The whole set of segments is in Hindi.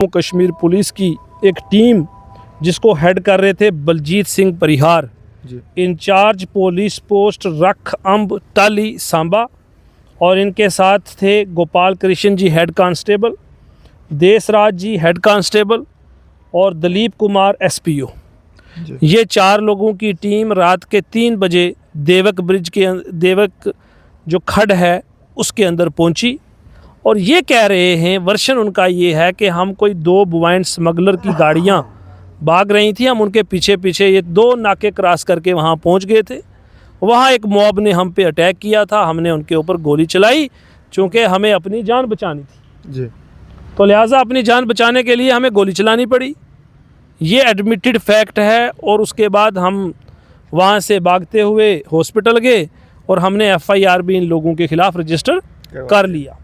जम्मू कश्मीर पुलिस की एक टीम जिसको हेड कर रहे थे Baljeet Singh Parihar in charge police post रख अम्ब टाली सांबा, और इनके साथ थे गोपाल कृष्ण जी हेड कांस्टेबल, देसराज जी हेड कांस्टेबल और दलीप कुमार एसपीओ। ये 4 लोगों की टीम रात के 3 बजे देवक ब्रिज के देवक जो खड है उसके अंदर पहुंची, और ये कह रहे हैं, वर्षन उनका ये है कि हम कोई 2 बुवाइन स्मगलर की गाड़ियां भाग रही थी, हम उनके पीछे पीछे ये 2 नाके क्रॉस करके वहां पहुंच गए थे। वहां एक मॉब ने हम पे अटैक किया था, हमने उनके ऊपर गोली चलाई चूँकि हमें अपनी जान बचानी थी जी, तो लिहाजा अपनी जान बचाने के लिए हमें गोली चलानी पड़ी। ये एडमिटेड फैक्ट है। और उसके बाद हम वहाँ से भागते हुए हॉस्पिटल गए और हमने FIR भी इन लोगों के ख़िलाफ़ रजिस्टर कर लिया।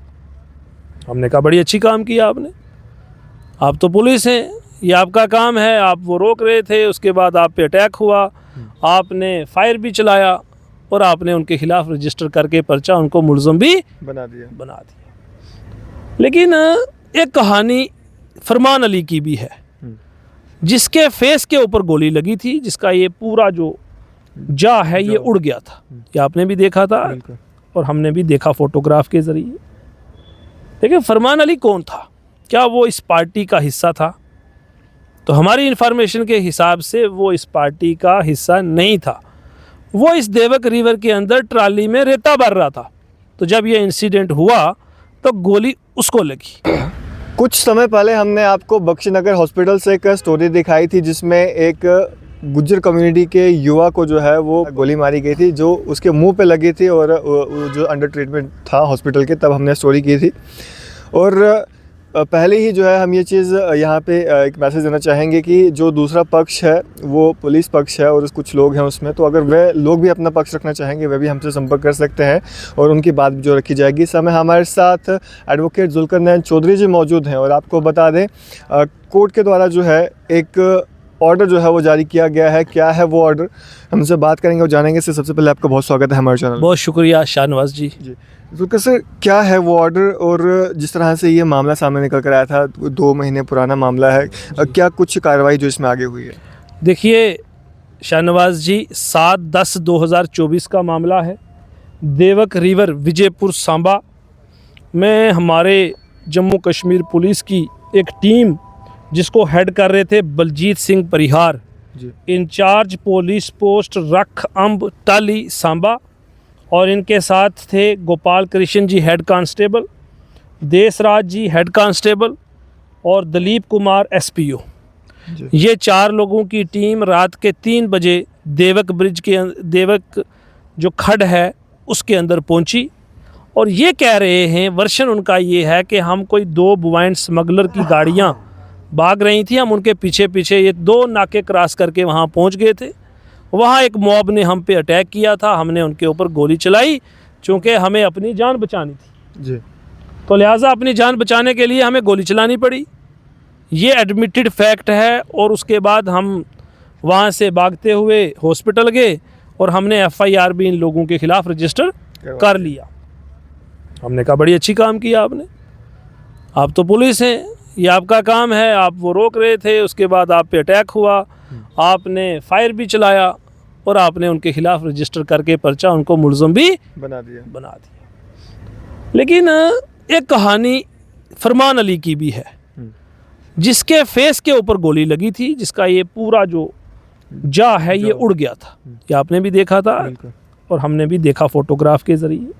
हमने कहा बड़ी अच्छी काम किया आपने, आप तो पुलिस हैं, ये आपका काम है। आप वो रोक रहे थे, उसके बाद आप पे अटैक हुआ, आपने फायर भी चलाया और आपने उनके ख़िलाफ़ रजिस्टर करके पर्चा उनको मुलज़म भी बना दिया। लेकिन एक कहानी फरमान अली की भी है, जिसके फेस के ऊपर गोली लगी थी, जिसका ये पूरा जो जा है ये उड़ गया था। ये आपने भी देखा था और हमने भी देखा फोटोग्राफ के ज़रिए। देखिए फरमान अली कौन था, क्या वो इस पार्टी का हिस्सा था? तो हमारी इन्फॉर्मेशन के हिसाब से वो इस पार्टी का हिस्सा नहीं था। वो इस देवक रिवर के अंदर ट्राली में रेता भर रहा था, तो जब ये इंसिडेंट हुआ तो गोली उसको लगी। कुछ समय पहले हमने आपको बख्शीनगर हॉस्पिटल से एक स्टोरी दिखाई थी, जिसमें एक गुज्जर कम्युनिटी के युवा को जो है वो गोली मारी गई थी, जो उसके मुंह पे लगी थी और जो अंडर ट्रीटमेंट था हॉस्पिटल के, तब हमने स्टोरी की थी। और पहले ही जो है हम ये चीज़ यहाँ पे एक मैसेज देना चाहेंगे कि जो दूसरा पक्ष है वो पुलिस पक्ष है और कुछ लोग हैं उसमें, तो अगर वे लोग भी अपना पक्ष रखना चाहेंगे वे भी हमसे संपर्क कर सकते हैं और उनकी बात जो रखी जाएगी। इस समय हमारे साथ एडवोकेट जुल्करनैन चौधरी जी मौजूद हैं। और आपको बता दें, कोर्ट के द्वारा जो है एक ऑर्डर जो है वो जारी किया गया है। क्या है वो ऑर्डर, हमसे बात करेंगे और जानेंगे। इससे सबसे पहले आपका बहुत स्वागत है हमारे चैनल। बहुत शुक्रिया शाहनवाज जी। जुल्कर सर, क्या है वो ऑर्डर, और जिस तरह से ये मामला सामने निकल कर आया था, 2 महीने पुराना मामला है, क्या कुछ कार्रवाई जो इसमें आगे हुई है? देखिए शाहनवाज जी, 7/10/2024 का मामला है। देवक रिवर विजयपुर सांबा में हमारे जम्मू कश्मीर पुलिस की एक टीम जिसको हेड कर रहे थे Baljeet Singh Parihar in charge police post रख अम्ब टाली सांबा, और इनके साथ थे गोपाल कृष्ण जी हेड कांस्टेबल, देसराज जी हेड कांस्टेबल और दलीप कुमार एसपीओ। ये 4 लोगों की टीम रात के 3 बजे देवक ब्रिज के देवक जो खड है उसके अंदर पहुंची, और ये कह रहे हैं, वर्षन उनका ये है कि हम कोई 2 बुवाइन स्मगलर की गाड़ियां भाग रही थी, हम उनके पीछे पीछे ये 2 नाके क्रॉस करके वहां पहुंच गए थे। वहाँ एक मॉब ने हम पे अटैक किया था, हमने उनके ऊपर गोली चलाई चूँकि हमें अपनी जान बचानी थी जी, तो लिहाजा अपनी जान बचाने के लिए हमें गोली चलानी पड़ी। ये एडमिटेड फैक्ट है। और उसके बाद हम वहाँ से भागते हुए हॉस्पिटल गए और हमने FIR भी इन लोगों के ख़िलाफ़ रजिस्टर कर लिया। हमने कहा बड़ी अच्छी काम किया आपने, आप तो पुलिस हैं, ये आपका काम है। आप वो रोक रहे थे, उसके बाद आप पे अटैक हुआ, आपने फायर भी चलाया और आपने उनके ख़िलाफ़ रजिस्टर करके पर्चा उनको मुलज़म भी बना दिया। लेकिन एक कहानी फरमान अली की भी है, जिसके फेस के ऊपर गोली लगी थी, जिसका ये पूरा जो जा है ये उड़ गया था। ये आपने भी देखा था और हमने भी देखा फोटोग्राफ के ज़रिए।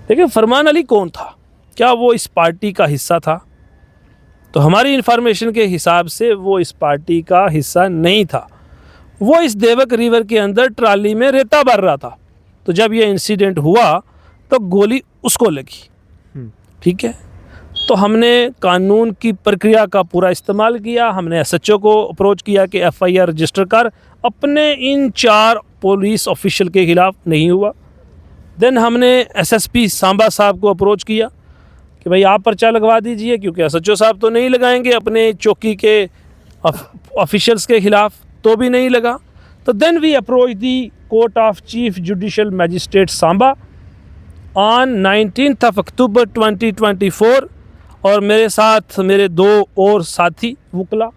देखिए फरमान अली कौन था, क्या वो इस पार्टी का हिस्सा था? तो हमारी इन्फॉर्मेशन के हिसाब से वो इस पार्टी का हिस्सा नहीं था। वो इस देवक रिवर के अंदर ट्राली में रेता भर रहा था, तो जब ये इंसिडेंट हुआ तो गोली उसको लगी। ठीक है, तो हमने कानून की प्रक्रिया का पूरा इस्तेमाल किया। हमने SHO को अप्रोच किया कि FIR रजिस्टर कर, अपने इन 4 पुलिस ऑफिशियल के ख़िलाफ़ नहीं हुआ। देन हमने SSP सांबा साहब को अप्रोच किया कि भाई आप पर्चा लगवा दीजिए, क्योंकि SHO साहब तो नहीं लगाएंगे अपने चौकी के ऑफिशियल्स के ख़िलाफ़, तो भी नहीं लगा। तो then we approach the court of chief judicial magistrate Samba on 19th of October 2024 और मेरे साथ मेरे 2 और साथी वकला,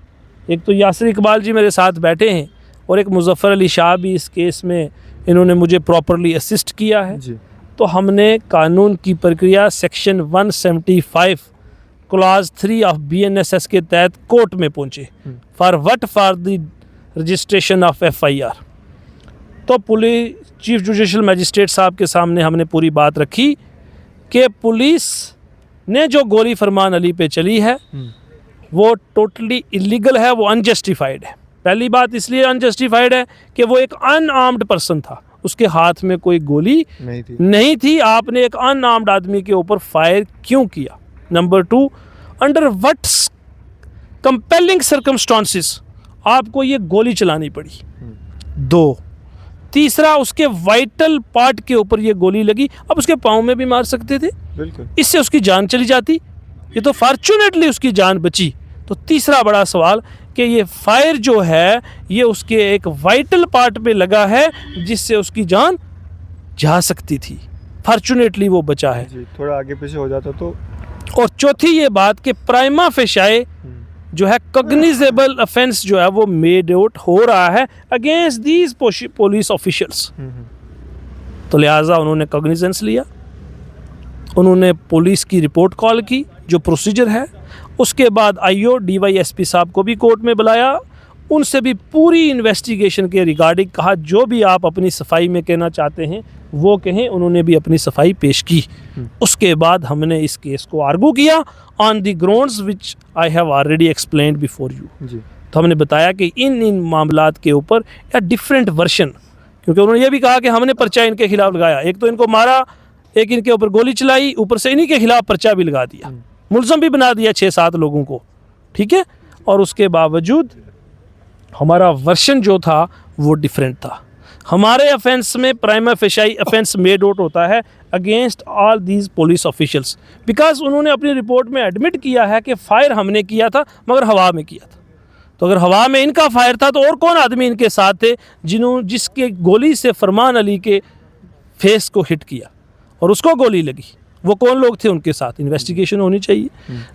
एक तो यासिर इकबाल जी मेरे साथ बैठे हैं और एक मुजफ्फर अली शाह भी इस केस में इन्होंने मुझे प्रॉपरली असिस्ट किया है। जी। तो हमने कानून की प्रक्रिया सेक्शन 175 क्लॉज 3 ऑफ BNSS के तहत कोर्ट में पहुंचे। For the registration of FIR। तो पुलिस चीफ जुडिशल मजिस्ट्रेट साहब के सामने हमने पूरी बात रखी कि पुलिस ने जो गोली फरमान अली पे चली है वो टोटली इलीगल है, वो अनजस्टिफाइड है। पहली बात इसलिए अनजस्टिफाइड है कि वो एक अनआर्म्ड पर्सन था, उसके हाथ में कोई गोली नहीं थी। आपने एक अनआर्म्ड आदमी के ऊपर फायर क्यों किया? Number 2, under what compelling circumstances आपको ये गोली चलानी पड़ी? 2, तीसरा, उसके वाइटल पार्ट के ऊपर ये गोली लगी, अब उसके पाँव में भी मार सकते थे, बिल्कुल, इससे उसकी जान चली जाती। ये तो फॉर्चुनेटली उसकी जान बची। तो तीसरा बड़ा सवाल कि ये फायर जो है ये उसके एक वाइटल पार्ट पे लगा है जिससे उसकी जान जा सकती थी, फॉर्चुनेटली वो बचा है। जी, थोड़ा आगे पीछे हो जाता तो। और चौथी ये बात कि प्राइमा फेशाए जो है कॉग्निजेबल ऑफेंस जो है वो मेड आउट हो रहा है अगेंस्ट दीज पुलिस ऑफिशियल्स। तो लिहाजा उन्होंने कॉग्निजेंस लिया, उन्होंने पुलिस की रिपोर्ट कॉल की जो प्रोसीजर है। उसके बाद IO DYSP साहब को भी कोर्ट में बुलाया, उनसे भी पूरी इन्वेस्टिगेशन के रिगार्डिंग कहा, जो भी आप अपनी सफाई में कहना चाहते हैं वो कहें। उन्होंने भी अपनी सफाई पेश की। उसके बाद हमने इस केस को आर्गू किया on the grounds which I have already explained before you. तो हमने बताया कि इन मामलात के ऊपर या डिफरेंट वर्शन, क्योंकि उन्होंने ये भी कहा कि हमने पर्चा इनके खिलाफ लगाया, एक तो इनको मारा, एक इनके ऊपर गोली चलाई, ऊपर से इन्हीं के खिलाफ पर्चा भी लगा दिया, मुलज़म भी बना दिया 6-7 लोगों को, ठीक है। और उसके बावजूद हमारा वर्शन जो था वो डिफरेंट था। हमारे ऑफेंस में प्राइमा फेशाई ऑफेंस मेड आउट होता है against all these police officials, because उन्होंने अपनी रिपोर्ट में एडमिट किया है कि फायर हमने किया था मगर हवा में किया था। तो अगर हवा में इनका फायर था तो और कौन आदमी इनके साथ थे जिसके गोली से फरमान अली के फेस को हिट किया और उसको गोली लगी? वो कौन लोग थे उनके साथ? इन्वेस्टिगेशन होनी चाहिए।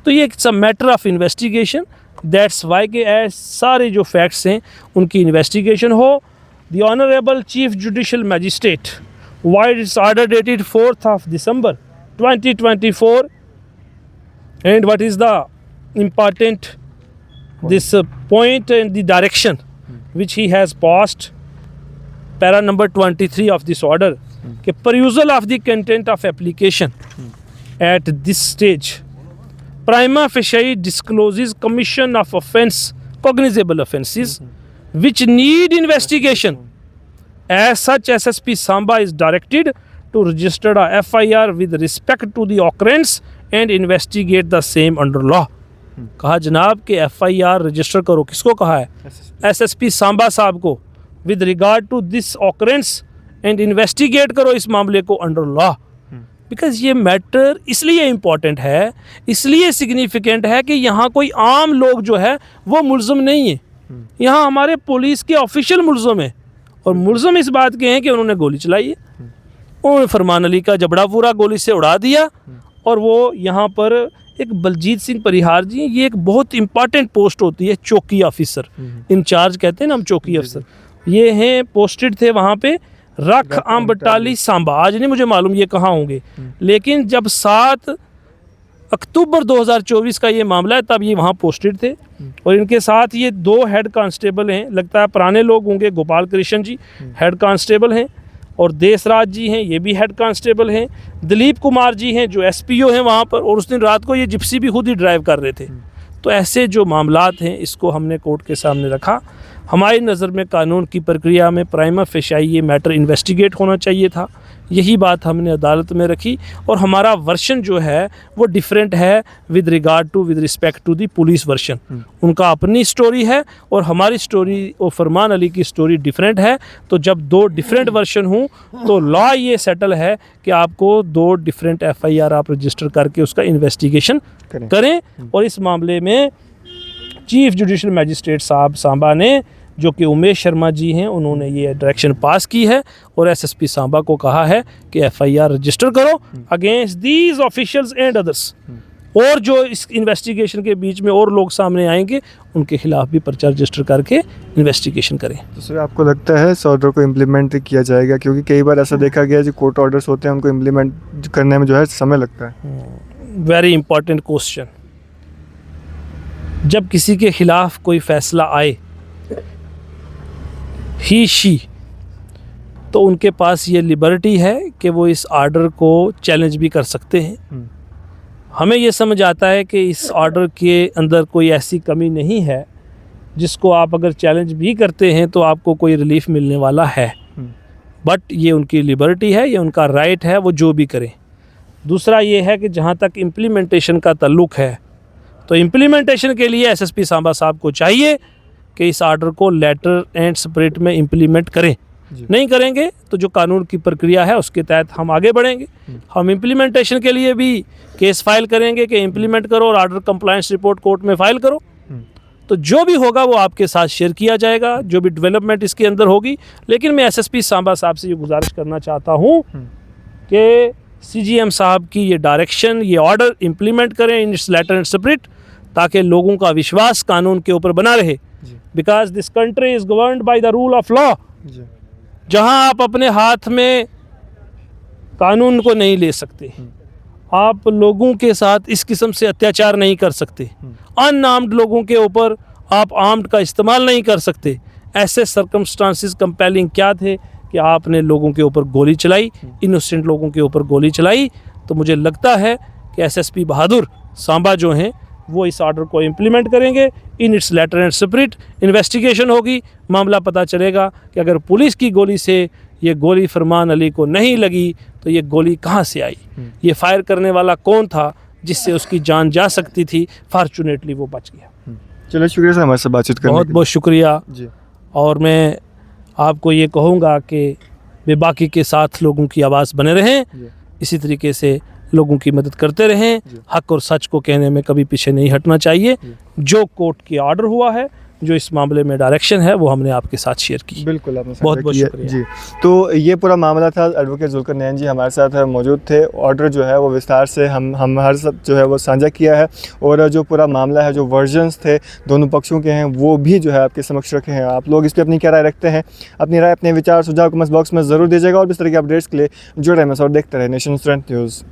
तो ये it's a matter of investigation, that's why के सारे जो फैक्ट्स हैं उनकी इन्वेस्टिगेशन हो। The honourable chief judicial magistrate wide it's order dated 4th of December 2024 and what is the important this point and the direction which he has passed, para number 23 of this order, कि perusal of the content of application at this stage prima facie discloses commission of offence, cognizable offences which need investigation. As such, SSP Samba is directed to register a FIR with respect to the occurrence and investigate the same under law. कहा जनाब कि FIR रजिस्टर करो। किसको कहा है? SSP सांबा साहब को, with regard to this occurrence and investigate करो इस मामले को अंडर लॉ। बिकॉज ये मैटर इसलिए इम्पॉर्टेंट है, इसलिए सिग्निफिकेंट है कि यहाँ कोई आम लोग जो है वो मुलज़म नहीं है, यहाँ हमारे पुलिस के ऑफिशियल मुलज़म है। और मुलज़म इस बात के हैं कि उन्होंने गोली चलाई है, उन्होंने फरमान अली का जबड़ा पूरा गोली से उड़ा दिया। और वो यहाँ पर एक बलजीत सिंह परिहार जी, ये एक बहुत इंपॉर्टेंट पोस्ट होती है, चौकी ऑफिसर, इंचार्ज कहते हैं ना हम चौकी अफसर, ये हैं पोस्टेड थे वहाँ पे रख अम्बटाली सांबा। आज नहीं मुझे मालूम ये कहाँ होंगे, लेकिन जब 7 अक्टूबर 2024 का ये मामला है तब ये वहाँ पोस्टेड थे। और इनके साथ ये 2 हेड कांस्टेबल हैं, लगता है पुराने लोग होंगे। गोपाल कृष्ण जी हेड कांस्टेबल हैं और देसराज जी हैं, ये भी हेड कांस्टेबल हैं। दिलीप कुमार जी हैं जो SPO हैं वहाँ पर, और उस दिन रात को ये जिप्सी भी खुद ही ड्राइव कर रहे थे। तो ऐसे जो मामलात हैं इसको हमने कोर्ट के सामने रखा। हमारी नज़र में कानून की प्रक्रिया में प्राइमा फेशाई ये मैटर इन्वेस्टिगेट होना चाहिए था, यही बात हमने अदालत में रखी। और हमारा वर्शन जो है वो डिफरेंट है with regard to with respect to the police version. उनका अपनी स्टोरी है और हमारी स्टोरी और फरमान अली की स्टोरी डिफरेंट है। तो जब 2 डिफरेंट वर्शन हूँ तो लॉ ये सेटल है कि आपको 2 डिफरेंट FIR आप रजिस्टर करके उसका इन्वेस्टिगेशन करें। और इस मामले में चीफ जुडिशल मैजिस्ट्रेट साहब सांबा ने, जो कि उमेश शर्मा जी हैं, उन्होंने ये डायरेक्शन पास की है और SSP सांबा को कहा है कि FIR रजिस्टर करो against these officials and others. और जो इस इन्वेस्टिगेशन के बीच में और लोग सामने आएंगे उनके खिलाफ भी पर्चा रजिस्टर करके इन्वेस्टिगेशन करें। तो सर आपको लगता है इस ऑर्डर को इम्प्लीमेंट किया जाएगा, क्योंकि कई बार ऐसा देखा गया है जो कोर्ट ऑर्डर्स होते हैं उनको इम्प्लीमेंट करने में जो है समय लगता है। Very important question. जब किसी के खिलाफ कोई फैसला आए ही शी, तो उनके पास ये लिबर्टी है कि वो इस ऑर्डर को चैलेंज भी कर सकते हैं। हमें ये समझ आता है कि इस ऑर्डर के अंदर कोई ऐसी कमी नहीं है जिसको आप अगर चैलेंज भी करते हैं तो आपको कोई रिलीफ मिलने वाला है, बट ये उनकी लिबर्टी है, ये उनका राइट है, वो जो भी करें। दूसरा ये है कि जहाँ तक इम्प्लीमेंटेशन का ताल्लुक है तो इम्प्लीमेंटेशन के लिए एसएसपी सांबा साहब को चाहिए कि इस ऑर्डर को लेटर एंड स्पिरिट में इम्प्लीमेंट करें। नहीं करेंगे तो जो कानून की प्रक्रिया है उसके तहत हम आगे बढ़ेंगे। हम इम्प्लीमेंटेशन के लिए भी केस फाइल करेंगे कि इम्प्लीमेंट करो और ऑर्डर कंप्लायंस रिपोर्ट कोर्ट में फाइल करो। तो जो भी होगा वो आपके साथ शेयर किया जाएगा, जो भी डेवलपमेंट इसके अंदर होगी। लेकिन मैं एसएसपी सांबा साहब से ये गुजारिश करना चाहता हूँ कि सीजीएम साहब की ये डायरेक्शन, ये ऑर्डर इम्प्लीमेंट करें in its letter and spirit, ताकि लोगों का विश्वास कानून के ऊपर बना रहे। Because this country is governed by the rule of law. जहाँ आप अपने हाथ में कानून को नहीं ले सकते, आप लोगों के साथ इस किस्म से अत्याचार नहीं कर सकते, अनआर्म्ड लोगों के ऊपर आप आर्म्ड का इस्तेमाल नहीं कर सकते। ऐसे सर्कमस्टांसिस कंपेलिंग क्या थे कि आपने लोगों के ऊपर गोली चलाई, इनोसेंट लोगों के ऊपर गोली चलाई। तो मुझे लगता है कि एसएसपी बहादुर सांबा जो हैं वो इस ऑर्डर को इम्प्लीमेंट करेंगे in its letter and spirit. Investigation होगी, मामला पता चलेगा कि अगर पुलिस की गोली से ये गोली फरमान अली को नहीं लगी तो ये गोली कहाँ से आई, ये फायर करने वाला कौन था जिससे उसकी जान जा सकती थी। फॉर्चुनेटली वो बच गया। चलो शुक्रिया सर हमारे साथ बातचीत करने बहुत के बहुत शुक्रिया जी। और मैं आपको ये कहूँगा कि बेबाकी के साथ लोगों की आवाज़ बने रहें, इसी तरीके से लोगों की मदद करते रहें। हक और सच को कहने में कभी पीछे नहीं हटना चाहिए। जो कोर्ट की ऑर्डर हुआ है, जो इस मामले में डायरेक्शन है, वो हमने आपके साथ शेयर की। बिल्कुल, आपने बहुत बहुत शुक्रिया जी। तो ये पूरा मामला था। एडवोकेट जुल्कर नैन जी हमारे साथ मौजूद थे। ऑर्डर जो है वो विस्तार से हम हमारे साथ जो है वो साझा किया है, और जो पूरा मामला है, जो वर्जन्स थे दोनों पक्षों के हैं, वो भी जो है आपके समक्ष रखे हैं। आप लोग इस पर अपनी क्या राय रखते हैं? अपनी राय, अपने विचार, सुझाव कमेंट बॉक्स में ज़रूर दीजिएगा। और इस तरह के अपडेट्स के लिए जुड़े रहें और देखते रहे नेशन स्ट्रेंथ न्यूज़।